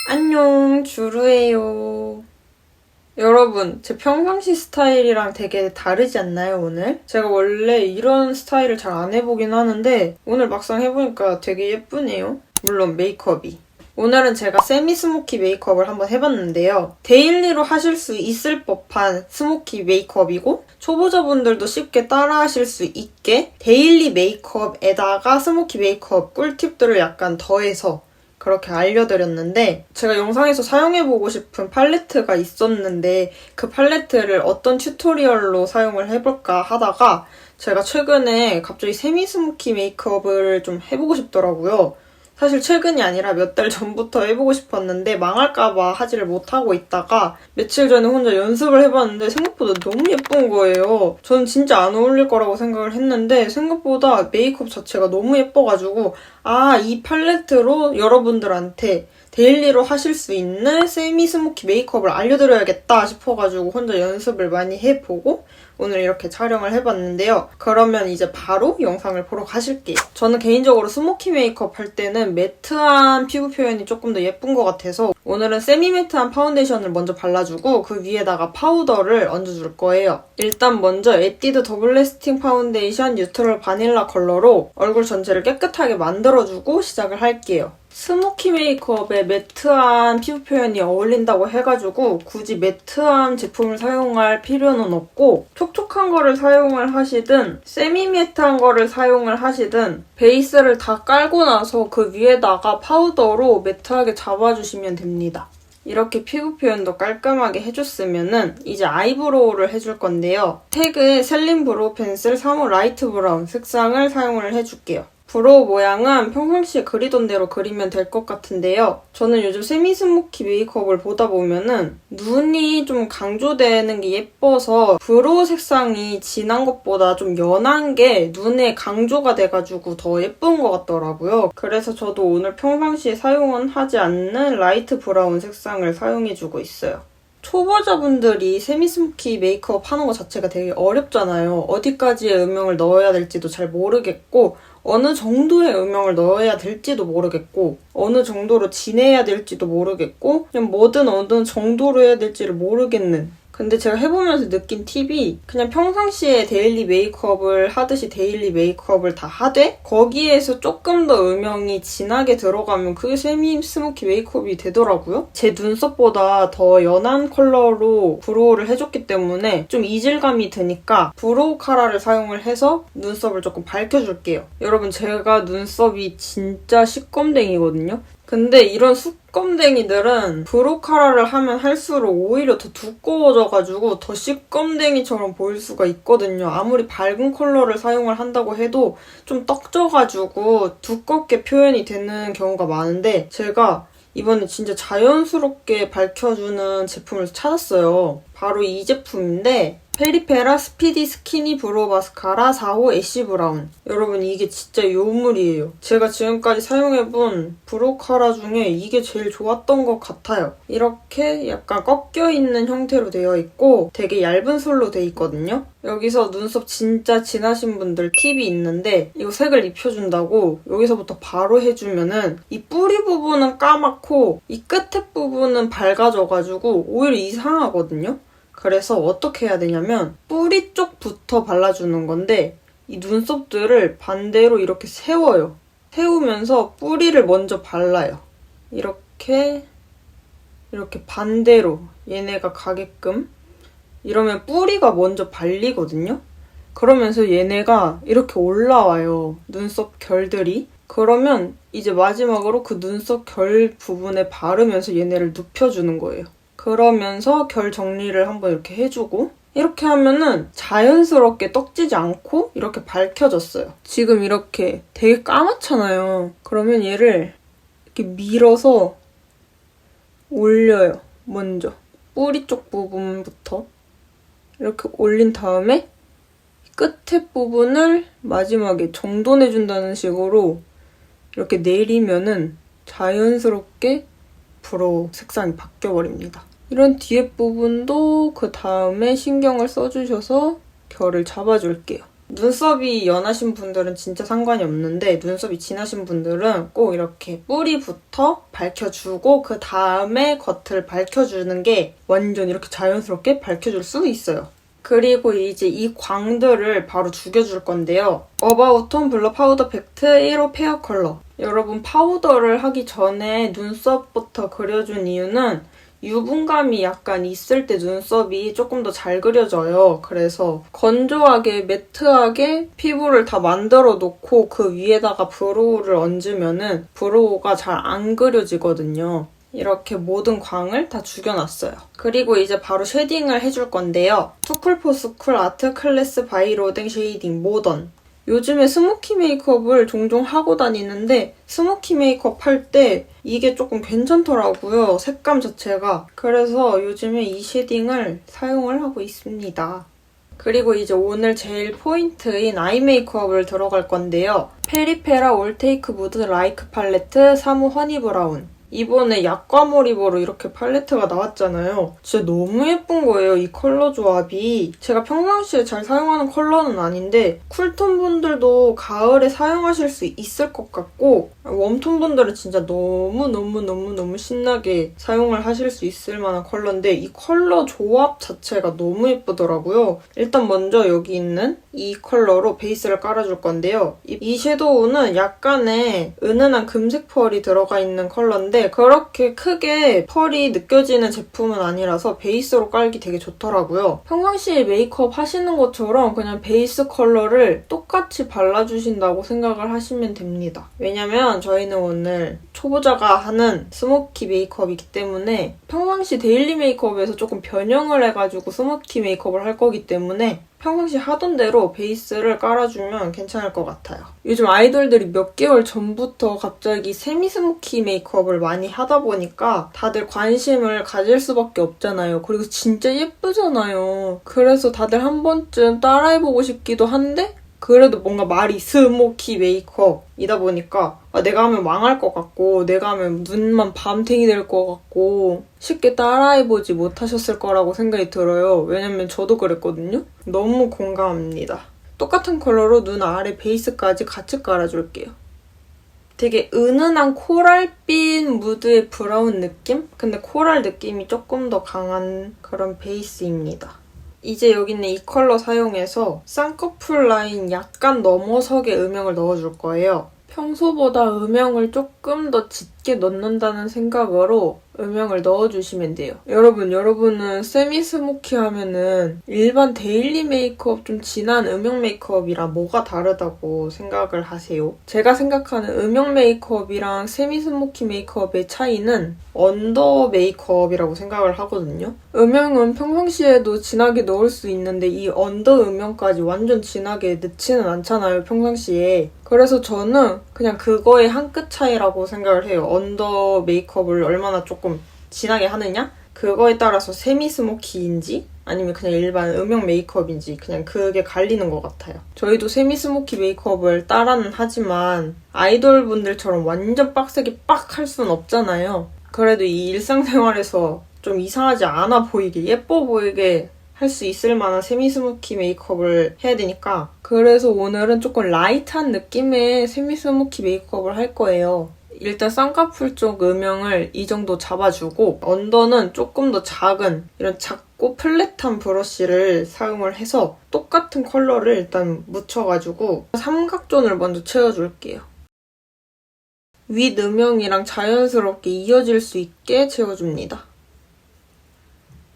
안녕, 주루예요. 여러분, 제 평상시 스타일이랑 되게 다르지 않나요, 오늘? 제가 원래 이런 스타일을 잘 안 해보긴 하는데 오늘 막상 해보니까 되게 예쁘네요. 물론 메이크업이. 오늘은 제가 세미 스모키 메이크업을 한번 해봤는데요. 데일리로 하실 수 있을 법한 스모키 메이크업이고 초보자분들도 쉽게 따라하실 수 있게 데일리 메이크업에다가 스모키 메이크업 꿀팁들을 약간 더해서 그렇게 알려드렸는데 제가 영상에서 사용해보고 싶은 팔레트가 있었는데 그 팔레트를 어떤 튜토리얼로 사용을 해볼까 하다가 제가 최근에 갑자기 세미 스모키 메이크업을 좀 해보고 싶더라고요. 사실 최근이 아니라 몇 달 전부터 해보고 싶었는데 망할까봐 하지를 못하고 있다가 며칠 전에 혼자 연습을 해봤는데 생각보다 너무 예쁜 거예요. 저는 진짜 안 어울릴 거라고 생각을 했는데 생각보다 메이크업 자체가 너무 예뻐가지고 이 팔레트로 여러분들한테 데일리로 하실 수 있는 세미 스모키 메이크업을 알려드려야겠다 싶어가지고 혼자 연습을 많이 해보고 오늘 이렇게 촬영을 해봤는데요. 그러면 이제 바로 영상을 보러 가실게요. 저는 개인적으로 스모키 메이크업 할 때는 매트한 피부 표현이 조금 더 예쁜 것 같아서 오늘은 세미 매트한 파운데이션을 먼저 발라주고 그 위에다가 파우더를 얹어줄 거예요. 일단 먼저 에뛰드 더블 래스팅 파운데이션 뉴트럴 바닐라 컬러로 얼굴 전체를 깨끗하게 만들어주고 시작을 할게요. 스모키 메이크업에 매트한 피부 표현이 어울린다고 해가지고 굳이 매트한 제품을 사용할 필요는 없고 촉촉한 거를 사용을 하시든 세미 매트한 거를 사용을 하시든 베이스를 다 깔고 나서 그 위에다가 파우더로 매트하게 잡아주시면 됩니다. 이렇게 피부 표현도 깔끔하게 해줬으면은 이제 아이브로우를 해줄 건데요. 택의 셀린 브로우 펜슬 3호 라이트 브라운 색상을 사용을 해줄게요. 브로우 모양은 평상시에 그리던 대로 그리면 될 것 같은데요. 저는 요즘 세미 스모키 메이크업을 보다 보면은 눈이 좀 강조되는 게 예뻐서 브로우 색상이 진한 것보다 좀 연한 게 눈에 강조가 돼가지고 더 예쁜 것 같더라고요. 그래서 저도 오늘 평상시에 사용은 하지 않는 라이트 브라운 색상을 사용해주고 있어요. 초보자분들이 세미 스모키 메이크업 하는 것 자체가 되게 어렵잖아요. 어디까지의 음영을 넣어야 될지도 잘 모르겠고 어느 정도의 음영을 넣어야 될지도 모르겠고 어느 정도로 진해야 될지도 모르겠고 그냥 뭐든 어느 정도로 해야 될지를 모르겠는 근데 제가 해보면서 느낀 팁이 그냥 평상시에 데일리 메이크업을 하듯이 데일리 메이크업을 다 하되 거기에서 조금 더 음영이 진하게 들어가면 그게 세미 스모키 메이크업이 되더라고요. 제 눈썹보다 더 연한 컬러로 브로우를 해줬기 때문에 좀 이질감이 드니까 브로우 카라를 사용을 해서 눈썹을 조금 밝혀줄게요. 여러분 제가 눈썹이 진짜 시꺼먼댕이거든요. 근데 이런 수검댕이들은 브로우 카라를 하면 할수록 오히려 더 두꺼워져가지고 더 시꺼먼댕이처럼 보일 수가 있거든요. 아무리 밝은 컬러를 사용을 한다고 해도 좀 떡져가지고 두껍게 표현이 되는 경우가 많은데 제가 이번에 진짜 자연스럽게 밝혀주는 제품을 찾았어요. 바로 이 제품인데 페리페라 스피디 스키니 브로우 마스카라 4호 애쉬 브라운. 여러분 이게 진짜 요물이에요. 제가 지금까지 사용해본 브로우 카라 중에 이게 제일 좋았던 것 같아요. 이렇게 약간 꺾여있는 형태로 되어 있고 되게 얇은 솔로 되어 있거든요. 여기서 눈썹 진짜 진하신 분들 팁이 있는데 이거 색을 입혀준다고 여기서부터 바로 해주면은 이 뿌리 부분은 까맣고 이 끝에 부분은 밝아져가지고 오히려 이상하거든요. 그래서 어떻게 해야 되냐면 뿌리 쪽부터 발라주는 건데 이 눈썹들을 반대로 이렇게 세워요. 세우면서 뿌리를 먼저 발라요. 이렇게 반대로 얘네가 가게끔 이러면 뿌리가 먼저 발리거든요. 그러면서 얘네가 이렇게 올라와요. 눈썹 결들이. 그러면 이제 마지막으로 그 눈썹 결 부분에 바르면서 얘네를 눕혀주는 거예요. 그러면서 결 정리를 한번 이렇게 해주고 이렇게 하면은 자연스럽게 떡지지 않고 이렇게 밝혀졌어요. 지금 이렇게 되게 까맣잖아요. 그러면 얘를 이렇게 밀어서 올려요. 먼저 뿌리 쪽 부분부터 이렇게 올린 다음에 끝에 부분을 마지막에 정돈해준다는 식으로 이렇게 내리면은 자연스럽게 브로우 색상이 바뀌어버립니다. 이런 뒤에 부분도 그 다음에 신경을 써주셔서 결을 잡아줄게요. 눈썹이 연하신 분들은 진짜 상관이 없는데 눈썹이 진하신 분들은 꼭 이렇게 뿌리부터 밝혀주고 그 다음에 겉을 밝혀주는 게 완전 이렇게 자연스럽게 밝혀줄 수 있어요. 그리고 이제 이 광들을 바로 죽여줄 건데요. 어바웃톤 블러 파우더 팩트 1호 페어 컬러. 여러분 파우더를 하기 전에 눈썹부터 그려준 이유는 유분감이 약간 있을 때 눈썹이 조금 더 잘 그려져요. 그래서 건조하게 매트하게 피부를 다 만들어 놓고 그 위에다가 브로우를 얹으면은 브로우가 잘 안 그려지거든요. 이렇게 모든 광을 다 죽여놨어요. 그리고 이제 바로 쉐딩을 해줄 건데요. 투쿨포스쿨 아트 클래스 바이 로댕 쉐이딩 모던. 요즘에 스모키 메이크업을 종종 하고 다니는데 스모키 메이크업 할 때 이게 조금 괜찮더라고요. 색감 자체가. 그래서 요즘에 이 쉐딩을 사용을 하고 있습니다. 그리고 이제 오늘 제일 포인트인 아이 메이크업을 들어갈 건데요. 페리페라 올테이크 무드 라이크 팔레트 3호 허니 브라운. 이번에 약과몰입으로 이렇게 팔레트가 나왔잖아요. 진짜 너무 예쁜 거예요, 이 컬러 조합이. 제가 평상시에 잘 사용하는 컬러는 아닌데 쿨톤 분들도 가을에 사용하실 수 있을 것 같고 웜톤 분들은 진짜 너무 신나게 사용을 하실 수 있을 만한 컬러인데 이 컬러 조합 자체가 너무 예쁘더라고요. 일단 먼저 여기 있는 이 컬러로 베이스를 깔아줄 건데요. 이 섀도우는 약간의 은은한 금색 펄이 들어가 있는 컬러인데 그렇게 크게 펄이 느껴지는 제품은 아니라서 베이스로 깔기 되게 좋더라고요. 평상시에 메이크업 하시는 것처럼 그냥 베이스 컬러를 똑같이 발라주신다고 생각을 하시면 됩니다. 왜냐면 저희는 오늘 초보자가 하는 스모키 메이크업이기 때문에 평상시 데일리 메이크업에서 조금 변형을 해가지고 스모키 메이크업을 할 거기 때문에 평상시 하던 대로 베이스를 깔아주면 괜찮을 것 같아요. 요즘 아이돌들이 몇 개월 전부터 갑자기 세미 스모키 메이크업을 많이 하다 보니까 다들 관심을 가질 수밖에 없잖아요. 그리고 진짜 예쁘잖아요. 그래서 다들 한 번쯤 따라해보고 싶기도 한데 그래도 뭔가 말이 스모키 메이크업이다 보니까 내가 하면 망할 것 같고 내가 하면 눈만 밤탱이 될 것 같고 쉽게 따라해보지 못하셨을 거라고 생각이 들어요. 왜냐면 저도 그랬거든요. 너무 공감합니다. 똑같은 컬러로 눈 아래 베이스까지 같이 깔아줄게요. 되게 은은한 코랄빛 무드의 브라운 느낌? 근데 코랄 느낌이 조금 더 강한 그런 베이스입니다. 이제 여기 있는 이 컬러 사용해서 쌍꺼풀 라인 약간 넘어서게 음영을 넣어줄 거예요. 평소보다 음영을 조금 더 짙게 넣는다는 생각으로 음영을 넣어주시면 돼요. 여러분은 세미 스모키 하면은 일반 데일리 메이크업 좀 진한 음영 메이크업이랑 뭐가 다르다고 생각을 하세요? 제가 생각하는 음영 메이크업이랑 세미 스모키 메이크업의 차이는 언더 메이크업이라고 생각을 하거든요. 음영은 평상시에도 진하게 넣을 수 있는데 이 언더 음영까지 완전 진하게 넣지는 않잖아요, 평상시에. 그래서 저는 그냥 그거의 한 끗 차이라고 생각을 해요. 언더 메이크업을 얼마나 조금 진하게 하느냐? 그거에 따라서 세미 스모키인지 아니면 그냥 일반 음영 메이크업인지 그냥 그게 갈리는 것 같아요. 저희도 세미 스모키 메이크업을 따라는 하지만 아이돌 분들처럼 완전 빡세게 빡 할 수는 없잖아요. 그래도 이 일상생활에서 좀 이상하지 않아 보이게 예뻐 보이게 할 수 있을 만한 세미 스모키 메이크업을 해야 되니까 그래서 오늘은 조금 라이트한 느낌의 세미 스모키 메이크업을 할 거예요. 일단 쌍꺼풀 쪽 음영을 이 정도 잡아주고 언더는 조금 더 작은 이런 작고 플랫한 브러쉬를 사용을 해서 똑같은 컬러를 일단 묻혀가지고 삼각존을 먼저 채워줄게요. 윗 음영이랑 자연스럽게 이어질 수 있게 채워줍니다.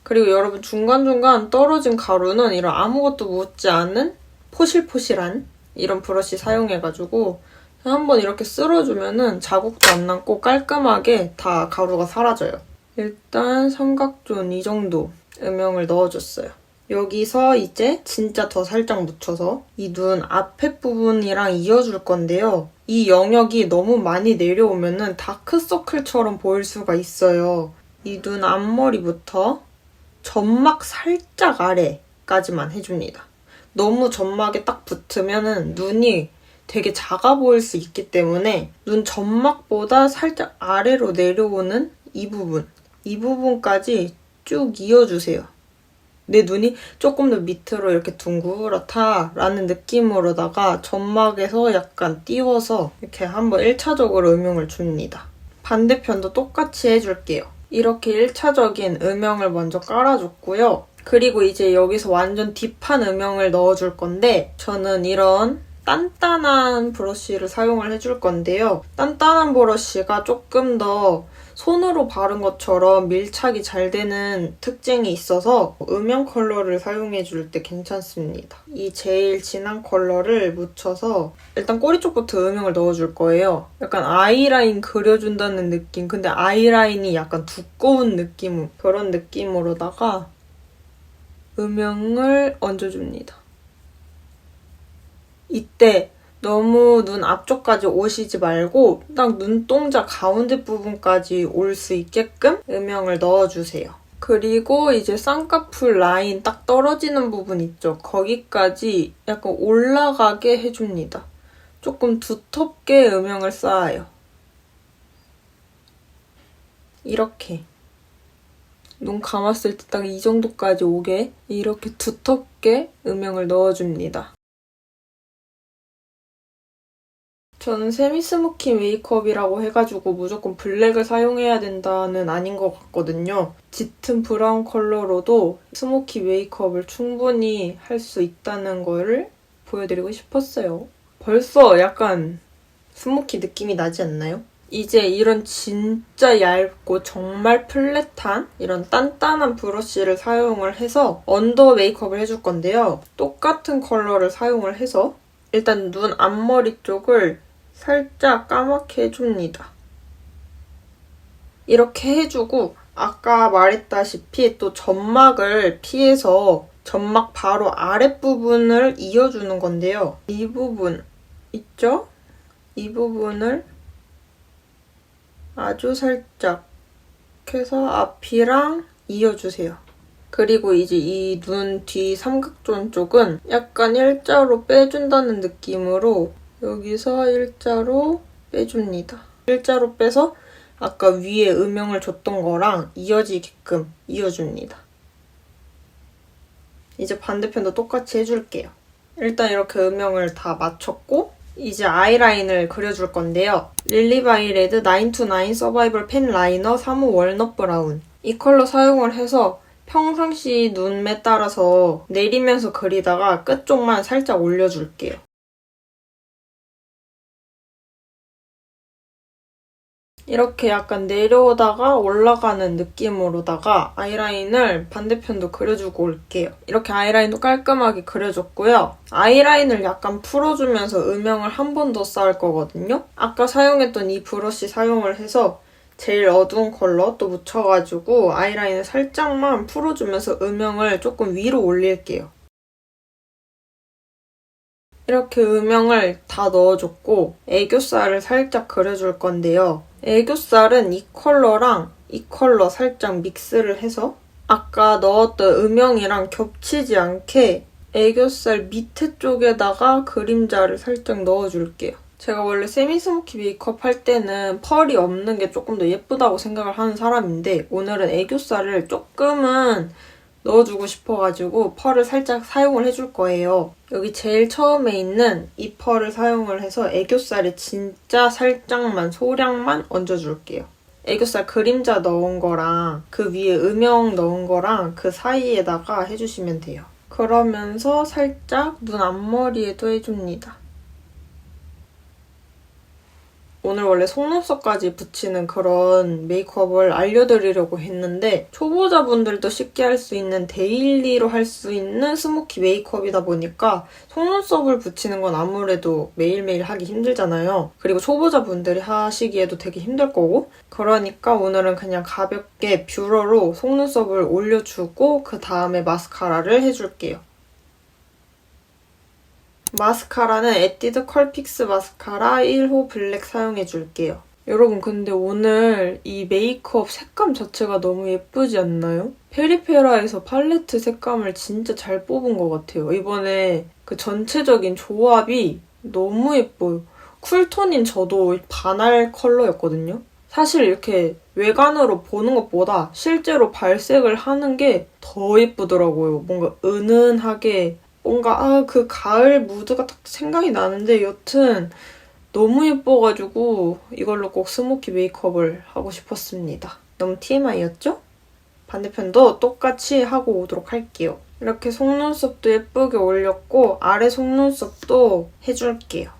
그리고 여러분 중간중간 떨어진 가루는 이런 아무것도 묻지 않은 포실포실한 이런 브러쉬 사용해가지고 한번 이렇게 쓸어주면은 자국도 안 남고 깔끔하게 다 가루가 사라져요. 일단 삼각존 이 정도 음영을 넣어줬어요. 여기서 이제 진짜 더 살짝 묻혀서 이 눈 앞에 부분이랑 이어줄 건데요. 이 영역이 너무 많이 내려오면은 다크서클처럼 보일 수가 있어요. 이 눈 앞머리부터 점막 살짝 아래까지만 해줍니다. 너무 점막에 딱 붙으면은 눈이 되게 작아 보일 수 있기 때문에 눈 점막보다 살짝 아래로 내려오는 이 부분까지 쭉 이어주세요. 내 눈이 조금 더 밑으로 이렇게 둥그렇다라는 느낌으로다가 점막에서 약간 띄워서 이렇게 한번 1차적으로 음영을 줍니다. 반대편도 똑같이 해줄게요. 이렇게 1차적인 음영을 먼저 깔아줬고요. 그리고 이제 여기서 완전 딥한 음영을 넣어줄 건데 저는 이런 단단한 브러쉬를 사용을 해줄 건데요. 단단한 브러쉬가 조금 더 손으로 바른 것처럼 밀착이 잘 되는 특징이 있어서 음영 컬러를 사용해줄 때 괜찮습니다. 이 제일 진한 컬러를 묻혀서 일단 꼬리 쪽부터 음영을 넣어줄 거예요. 약간 아이라인 그려준다는 느낌. 근데 아이라인이 약간 두꺼운 느낌, 그런 느낌으로다가 음영을 얹어줍니다. 이때 너무 눈 앞쪽까지 오시지 말고 딱 눈동자 가운데 부분까지 올 수 있게끔 음영을 넣어주세요. 그리고 이제 쌍꺼풀 라인 딱 떨어지는 부분 있죠? 거기까지 약간 올라가게 해줍니다. 조금 두텁게 음영을 쌓아요. 이렇게. 눈 감았을 때 딱 이 정도까지 오게 이렇게 두텁게 음영을 넣어줍니다. 저는 세미스모키 메이크업이라고 해가지고 무조건 블랙을 사용해야 된다는 아닌 것 같거든요. 짙은 브라운 컬러로도 스모키 메이크업을 충분히 할 수 있다는 거를 보여드리고 싶었어요. 벌써 약간 스모키 느낌이 나지 않나요? 이제 이런 진짜 얇고 정말 플랫한 이런 단단한 브러쉬를 사용을 해서 언더 메이크업을 해줄 건데요. 똑같은 컬러를 사용을 해서 일단 눈 앞머리 쪽을 살짝 까맣게 해줍니다. 이렇게 해주고 아까 말했다시피 또 점막을 피해서 점막 바로 아랫부분을 이어주는 건데요. 이 부분 있죠? 이 부분을 아주 살짝 해서 앞이랑 이어주세요. 그리고 이제 이 눈 뒤 삼각존 쪽은 약간 일자로 빼준다는 느낌으로 여기서 일자로 빼줍니다. 일자로 빼서 아까 위에 음영을 줬던 거랑 이어지게끔 이어줍니다. 이제 반대편도 똑같이 해줄게요. 일단 이렇게 음영을 다 맞췄고 이제 아이라인을 그려줄 건데요. 릴리바이레드 929 서바이벌 펜 라이너 3호 월넛 브라운 이 컬러 사용을 해서 평상시 눈매 따라서 내리면서 그리다가 끝 쪽만 살짝 올려줄게요. 이렇게 약간 내려오다가 올라가는 느낌으로다가 아이라인을 반대편도 그려주고 올게요. 이렇게 아이라인도 깔끔하게 그려줬고요. 아이라인을 약간 풀어주면서 음영을 한 번 더 쌓을 거거든요. 아까 사용했던 이 브러쉬 사용을 해서 제일 어두운 컬러 또 묻혀가지고 아이라인을 살짝만 풀어주면서 음영을 조금 위로 올릴게요. 이렇게 음영을 다 넣어줬고 애교살을 살짝 그려줄 건데요. 애교살은 이 컬러랑 이 컬러 살짝 믹스를 해서 아까 넣었던 음영이랑 겹치지 않게 애교살 밑에 쪽에다가 그림자를 살짝 넣어줄게요. 제가 원래 세미스모키 메이크업 할 때는 펄이 없는 게 조금 더 예쁘다고 생각을 하는 사람인데 오늘은 애교살을 조금은 넣어주고 싶어가지고 펄을 살짝 사용을 해줄 거예요. 여기 제일 처음에 있는 이 펄을 사용을 해서 애교살에 진짜 살짝만, 소량만 얹어줄게요. 애교살 그림자 넣은 거랑 그 위에 음영 넣은 거랑 그 사이에다가 해주시면 돼요. 그러면서 살짝 눈 앞머리에도 해줍니다. 오늘 원래 속눈썹까지 붙이는 그런 메이크업을 알려드리려고 했는데 초보자분들도 쉽게 할 수 있는 데일리로 할 수 있는 스모키 메이크업이다 보니까 속눈썹을 붙이는 건 아무래도 매일매일 하기 힘들잖아요. 그리고 초보자분들이 하시기에도 되게 힘들 거고 그러니까 오늘은 그냥 가볍게 뷰러로 속눈썹을 올려주고 그 다음에 마스카라를 해줄게요. 마스카라는 에뛰드 컬픽스 마스카라 1호 블랙 사용해줄게요. 여러분 근데 오늘 이 메이크업 색감 자체가 너무 예쁘지 않나요? 페리페라에서 팔레트 색감을 진짜 잘 뽑은 것 같아요. 이번에 그 전체적인 조합이 너무 예뻐요. 쿨톤인 저도 반할 컬러였거든요. 사실 이렇게 외관으로 보는 것보다 실제로 발색을 하는 게 더 예쁘더라고요. 뭔가 은은하게 뭔가 그 가을 무드가 딱 생각이 나는데 여튼 너무 예뻐가지고 이걸로 꼭 스모키 메이크업을 하고 싶었습니다. 너무 TMI였죠? 반대편도 똑같이 하고 오도록 할게요. 이렇게 속눈썹도 예쁘게 올렸고 아래 속눈썹도 해줄게요.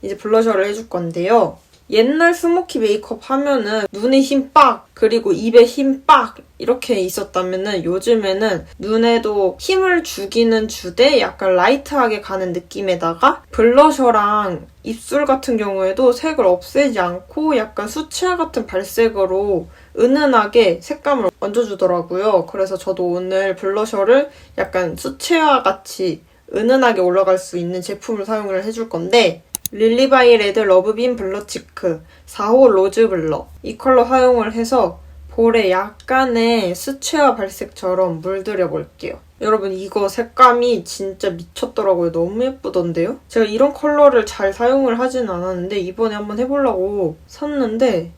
이제 블러셔를 해줄 건데요. 옛날 스모키 메이크업 하면은 눈에 힘 빡, 그리고 입에 힘 빡 이렇게 있었다면은 요즘에는 눈에도 힘을 주기는 주되 약간 라이트하게 가는 느낌에다가 블러셔랑 입술 같은 경우에도 색을 없애지 않고 약간 수채화 같은 발색으로 은은하게 색감을 얹어주더라고요. 그래서 저도 오늘 블러셔를 약간 수채화 같이 은은하게 올라갈 수 있는 제품을 사용을 해줄 건데 릴리바이 레드 러브빔 블러치크 4호 로즈 블러 이 컬러 사용을 해서 볼에 약간의 수채화 발색처럼 물들여 볼게요. 여러분 이거 색감이 진짜 미쳤더라고요. 너무 예쁘던데요? 제가 이런 컬러를 잘 사용을 하진 않았는데 이번에 한번 해보려고 샀는데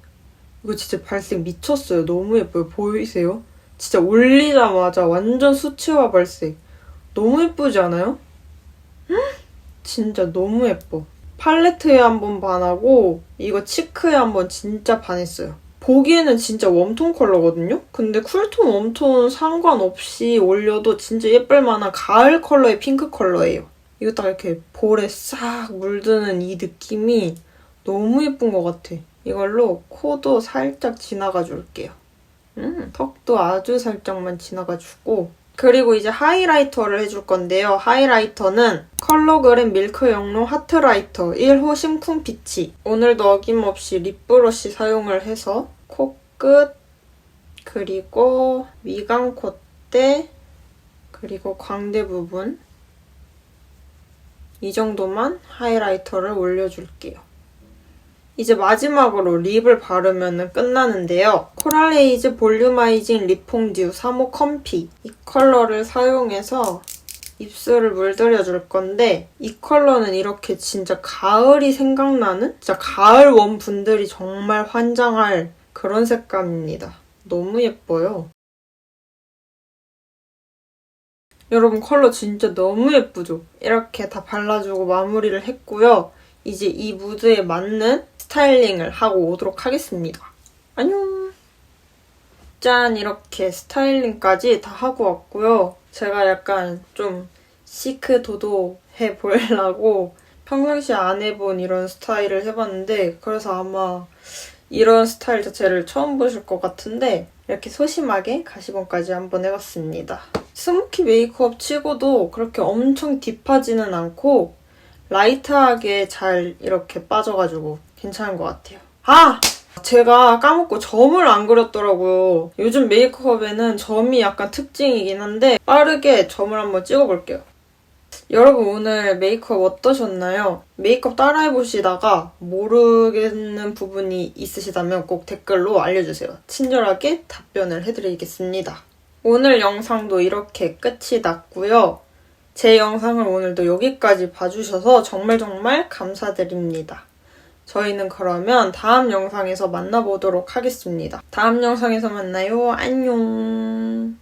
이거 진짜 발색 미쳤어요. 너무 예뻐요. 보이세요? 진짜 올리자마자 완전 수채화 발색. 너무 예쁘지 않아요? 진짜 너무 예뻐. 팔레트에 한번 반하고 이거 치크에 한번 진짜 반했어요. 보기에는 진짜 웜톤 컬러거든요? 근데 쿨톤, 웜톤 상관없이 올려도 진짜 예쁠 만한 가을 컬러의 핑크 컬러예요. 이거 딱 이렇게 볼에 싹 물드는 이 느낌이 너무 예쁜 것 같아. 이걸로 코도 살짝 지나가 줄게요. 턱도 아주 살짝만 지나가주고 그리고 이제 하이라이터를 해줄 건데요. 하이라이터는 컬러그램 밀크 영롱 하트라이터 1호 심쿵 피치. 오늘도 어김없이 립브러쉬 사용을 해서 코끝, 그리고 위광 콧대, 그리고 광대 부분 이 정도만 하이라이터를 올려줄게요. 이제 마지막으로 립을 바르면 끝나는데요. 코랄레이즈 볼륨아이징 립 퐁듀 3호 컴피 이 컬러를 사용해서 입술을 물들여줄 건데 이 컬러는 이렇게 진짜 가을이 생각나는 진짜 가을 원 분들이 정말 환장할 그런 색감입니다. 너무 예뻐요. 여러분 컬러 진짜 너무 예쁘죠? 이렇게 다 발라주고 마무리를 했고요. 이제 이 무드에 맞는 스타일링을 하고 오도록 하겠습니다. 안녕! 짠! 이렇게 스타일링까지 다 하고 왔고요. 제가 약간 좀 시크 도도해 보이려고 평상시에 안 해본 이런 스타일을 해봤는데 그래서 아마 이런 스타일 자체를 처음 보실 것 같은데 이렇게 소심하게 가시번까지 한번 해봤습니다. 스모키 메이크업 치고도 그렇게 엄청 딥하지는 않고 라이트하게 잘 이렇게 빠져가지고 괜찮은 것 같아요. 제가 까먹고 점을 안 그렸더라고요. 요즘 메이크업에는 점이 약간 특징이긴 한데 빠르게 점을 한번 찍어볼게요. 여러분 오늘 메이크업 어떠셨나요? 메이크업 따라해보시다가 모르겠는 부분이 있으시다면 꼭 댓글로 알려주세요. 친절하게 답변을 해드리겠습니다. 오늘 영상도 이렇게 끝이 났고요. 제 영상을 오늘도 여기까지 봐주셔서 정말 감사드립니다. 저희는 그러면 다음 영상에서 만나보도록 하겠습니다. 다음 영상에서 만나요. 안녕.